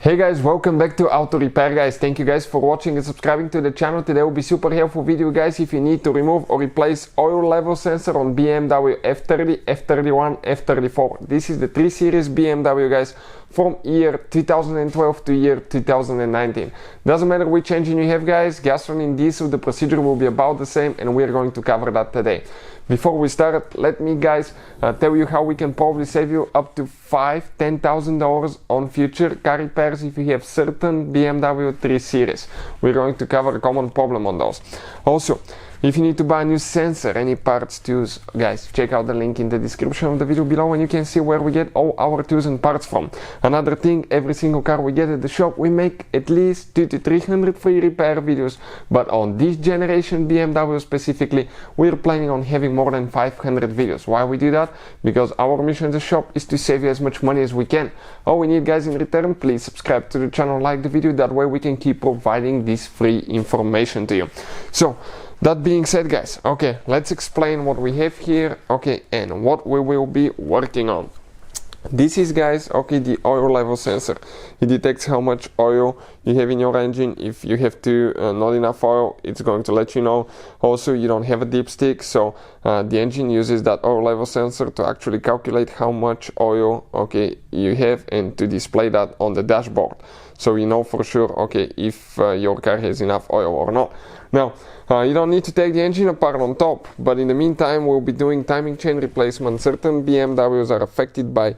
Hey guys, welcome back to Auto Repair guys. Thank you guys for watching and subscribing to the channel. Today will be super helpful video guys if you need to remove or replace oil level sensor on BMW F30, F31, F34. This is the 3 Series BMW guys from year 2012 to year 2019. Doesn't matter which engine you have guys, gasoline, diesel, the procedure will be about the same and we're going to cover that today. Before we start, let me guys tell you how we can probably save you up to $10,000 on future car repairs if you have certain BMW 3 Series. We're going to cover a common problem on those. Also, if you need to buy a new sensor, any parts, tools, guys, check out the link in the description of the video below and you can see where we get all our tools and parts from. Another thing, every single car we get at the shop, we make at least 200 to 300 free repair videos, but on this generation BMW specifically, we're planning on having more than 500 videos. Why we do that? Because our mission as a shop is to save you as much money as we can. All we need guys in return, please subscribe to the channel, like the video, that way we can keep providing this free information to you. So, that being said guys, okay, let's explain what we have here, okay, and what we will be working on. This is guys, okay, the oil level sensor. It detects how much oil you have in your engine. If you have not enough oil, it's going to let you know. Also, you don't have a dipstick, so the engine uses that oil level sensor to actually calculate how much oil, okay, you have and to display that on the dashboard. So you know for sure, okay, if your car has enough oil or not. Now, you don't need to take the engine apart on top, but in the meantime we'll be doing timing chain replacement. Certain BMWs are affected by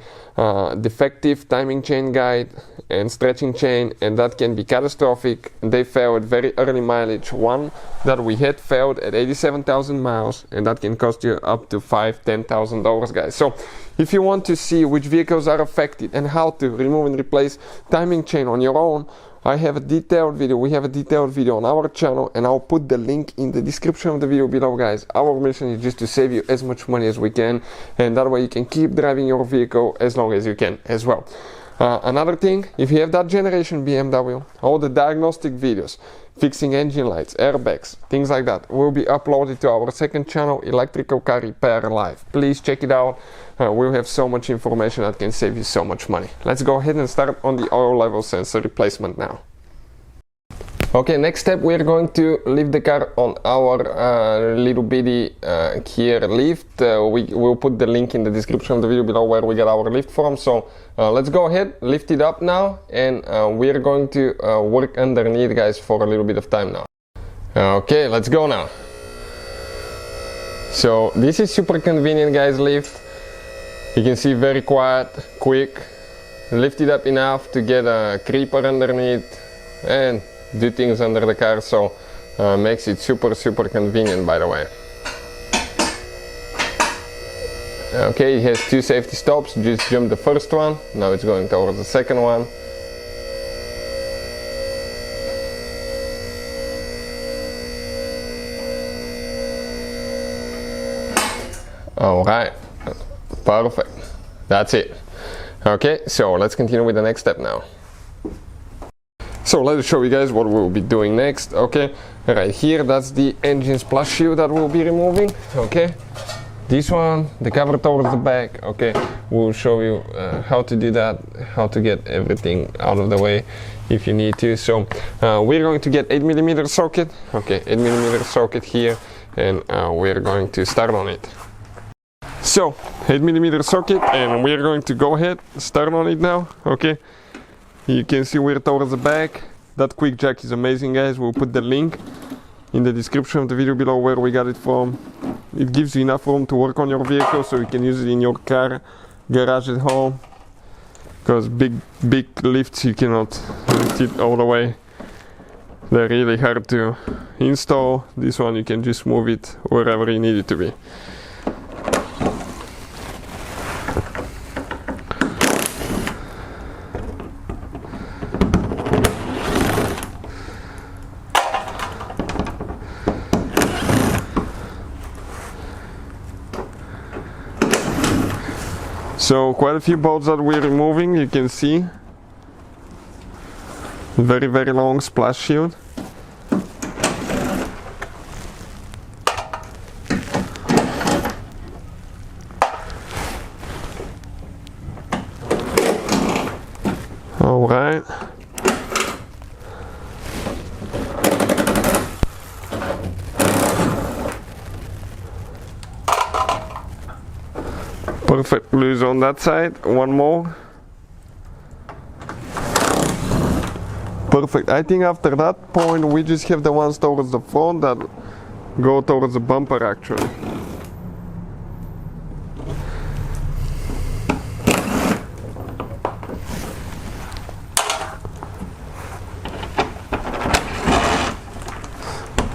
defective timing chain guide and stretching chain, and that can be catastrophic. They fail at very early mileage. One that we had failed at 87,000 miles, and that can cost you up to $10,000 guys. So if you want to see which vehicles are affected and how to remove and replace timing chain on your own, I have a detailed video. We have a detailed video on our channel and I'll put the link in the description of the video below guys. Our mission is just to save you as much money as we can, and that way you can keep driving your vehicle as long as you can as well. Another thing, if you have that generation BMW, all the diagnostic videos, fixing engine lights, airbags, things like that, will be uploaded to our second channel, Electrical Car Repair Live. Please check it out. We'll have so much information that can save you so much money. Let's go ahead and start on the oil level sensor replacement now. Okay, next step, we're going to lift the car on our little bitty Kia lift. We'll put the link in the description of the video below where we get our lift from. So let's go ahead, lift it up now, and we're going to work underneath guys for a little bit of time now. Okay, let's go now. So this is super convenient guys, lift. You can see very quiet, quick. Lift it up enough to get a creeper underneath and do things under the car, so makes it super convenient by the way. Okay, it has two safety stops. Just jump the first one, now it's going towards the second one. Alright, perfect, that's it. Okay, so let's continue with the next step now. So let's show you guys what we'll be doing next. Okay, right here, that's the engine splash shield that we'll be removing. Okay, this one, the cover towards the back. Okay, we'll show you how to do that, how to get everything out of the way if you need to. So we're going to get 8mm socket. Okay, 8mm socket here, and we're going to start on it. So 8mm socket, and we're going to go ahead, start on it now. Okay. You can see we're towards the back. That quick jack is amazing guys. We'll put the link in the description of the video below where we got it from. It gives you enough room to work on your vehicle so you can use it in your car, garage at home. Because big lifts you cannot lift it all the way. They're really hard to install. This one you can just move it wherever you need it to be. So quite a few bolts that we're removing, you can see. Very long splash shield. Alright. Perfect, loose on that side. One more. Perfect. I think after that point we just have the ones towards the front that go towards the bumper actually.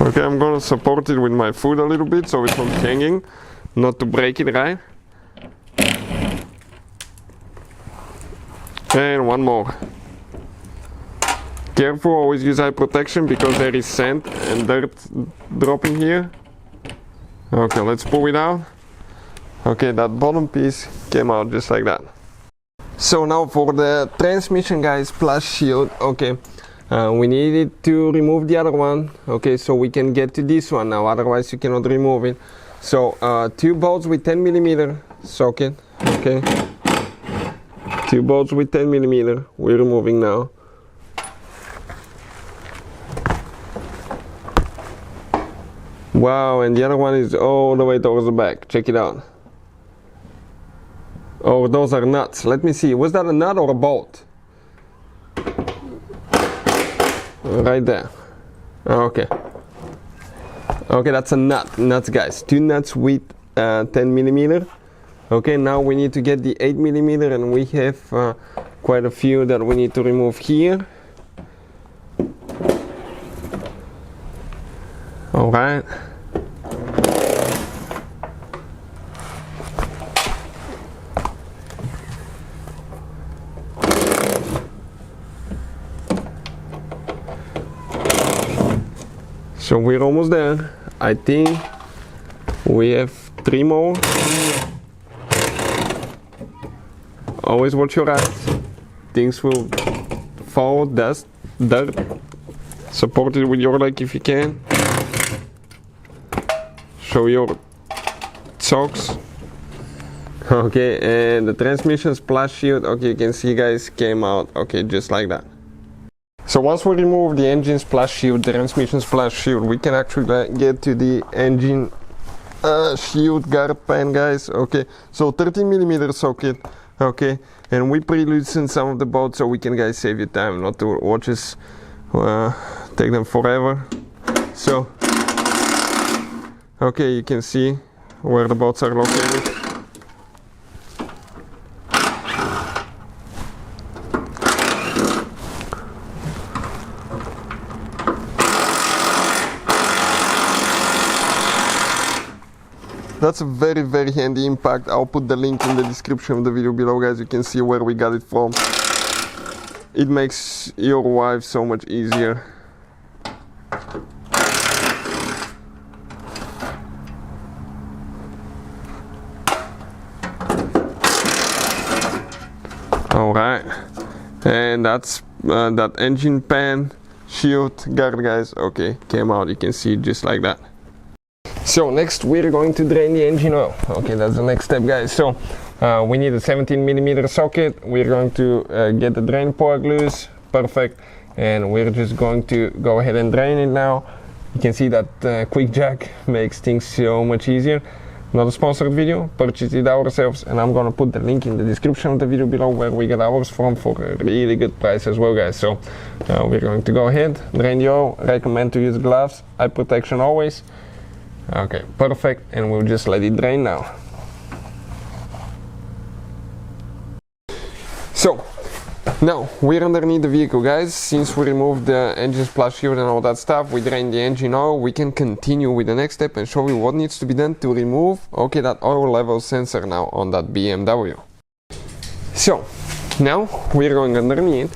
Okay, I'm gonna support it with my foot a little bit so it's not hanging, not to break it, right? And one more. Careful, always use eye protection because there is sand and dirt dropping here. Okay, let's pull it out. Okay, that bottom piece came out just like that. So now for the transmission, guys, splash shield. Okay, we needed to remove the other one. Okay, so we can get to this one now, otherwise you cannot remove it. So 2 bolts with 10mm socket. Okay, 2 bolts with 10mm we're removing now. Wow, and the other one is all the way towards the back. Check it out. Oh, those are nuts. Let me see. Was that a nut or a bolt? Right there. Okay. Okay, that's a nut. Nuts, guys. 2 nuts with 10mm. Okay, now we need to get the 8mm, and we have quite a few that we need to remove here. All right. So we're almost there. I think we have 3 more. Always watch your eyes. Things will fall, dust, dirt. Support it with your leg if you can. Show your socks. Okay, and the transmission splash shield, okay, you can see, guys, came out, okay, just like that. So once we remove the engine splash shield, the transmission splash shield, we can actually get to the engine shield guard pan, guys. Okay, so 13mm socket. Okay, and we pre-loosen some of the bolts so we can, guys, save you time, not to watch us take them forever. So okay, you can see where the bolts are located. That's a very, very handy impact. I'll put the link in the description of the video below, guys. You can see where we got it from. It makes your life so much easier. Alright, and that's that engine pan shield guard, guys. Okay, came out, you can see just like that. So next we're going to drain the engine oil. Okay, that's the next step, guys. So we need a 17mm socket. We're going to get the drain plug loose. Perfect. And we're just going to go ahead and drain it now. You can see that quick jack makes things so much easier. Not a sponsored video, purchased it ourselves, and I'm gonna put the link in the description of the video below where we get ours from for a really good price as well, guys. So we're going to go ahead, drain the oil. Recommend to use gloves, eye protection always. Okay, perfect, and we'll just let it drain now. So now we're underneath the vehicle, guys. Since we removed the engine splash shield and all that stuff, we drained the engine oil. We can continue with the next step and show you what needs to be done to remove, okay, that oil level sensor now on that BMW. So now we're going underneath.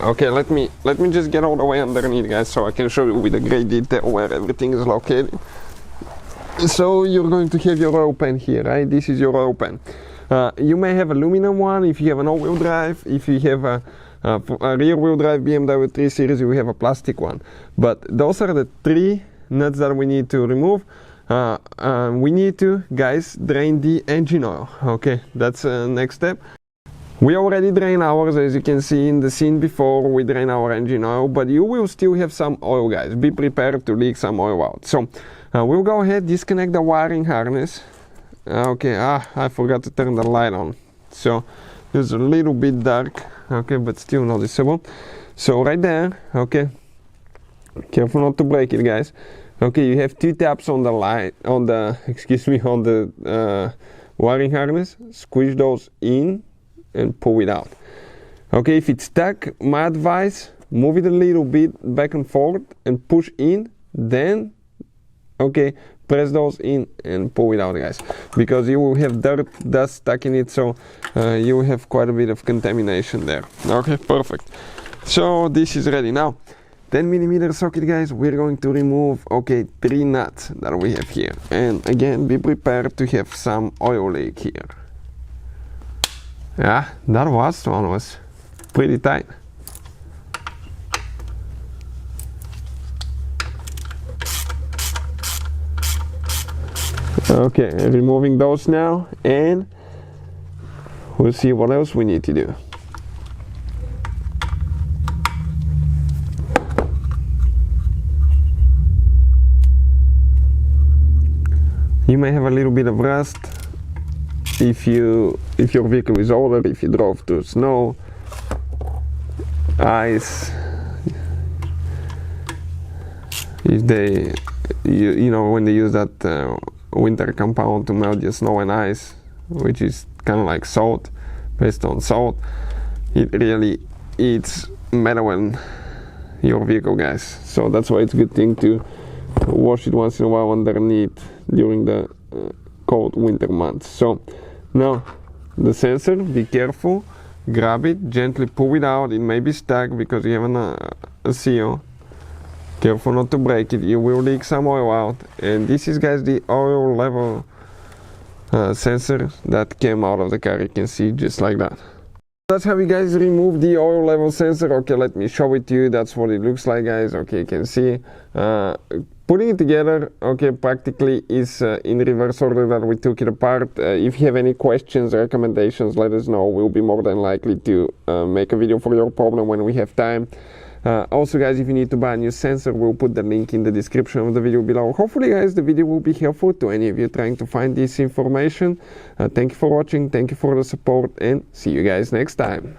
Okay, let me just get all the way underneath, guys, so I can show you with a great detail where everything is located. So you're going to have your oil pan here, right? This is your oil pan. You may have aluminum one if you have an all-wheel drive. If you have a rear-wheel drive BMW 3 Series, you have a plastic one. But those are the 3 nuts that we need to remove. We need to, guys, drain the engine oil. Okay, that's the next step. We already drained ours, as you can see in the scene before. We drain our engine oil, but you will still have some oil, guys. Be prepared to leak some oil out. So we'll go ahead, disconnect the wiring harness. Okay, I forgot to turn the light on, so it's a little bit dark, okay, but still noticeable. So right there, okay, careful not to break it, guys. Okay, you have 2 taps on the light, on the on the wiring harness. Squeeze those in and pull it out. Okay, if it's stuck, my advice, move it a little bit back and forth and push in, then okay, press those in and pull it out, guys, because you will have dirt, dust stuck in it, so you will have quite a bit of contamination there. Okay, perfect. So this is ready. Now 10mm socket, guys, we're going to remove, okay, 3 nuts that we have here, and again, be prepared to have some oil leak here. Yeah, that one was pretty tight. Okay, removing those now, and we'll see what else we need to do. You may have a little bit of rust if your vehicle is older, if you drove through snow, ice, if they, you know, when they use that winter compound to melt your snow and ice, which is kind of like salt, based on salt, it really eats metal in your vehicle, guys. So that's why it's a good thing to wash it once in a while underneath during the cold winter months. So now the sensor, be careful, grab it, gently pull it out. It may be stuck because you have a seal. Careful not to break it, you will leak some oil out. And this is, guys, the oil level sensor that came out of the car. You can see just like that. That's how you guys remove the oil level sensor. Okay, let me show it to you. That's what it looks like, guys. Okay, you can see putting it together, okay, practically is in reverse order that we took it apart. If you have any questions, recommendations, let us know. We'll be more than likely to make a video for your problem when we have time. Also, guys, if you need to buy a new sensor, we'll put the link in the description of the video below. Hopefully, guys, the video will be helpful to any of you trying to find this information. Thank you for watching, thank you for the support, and see you guys next time.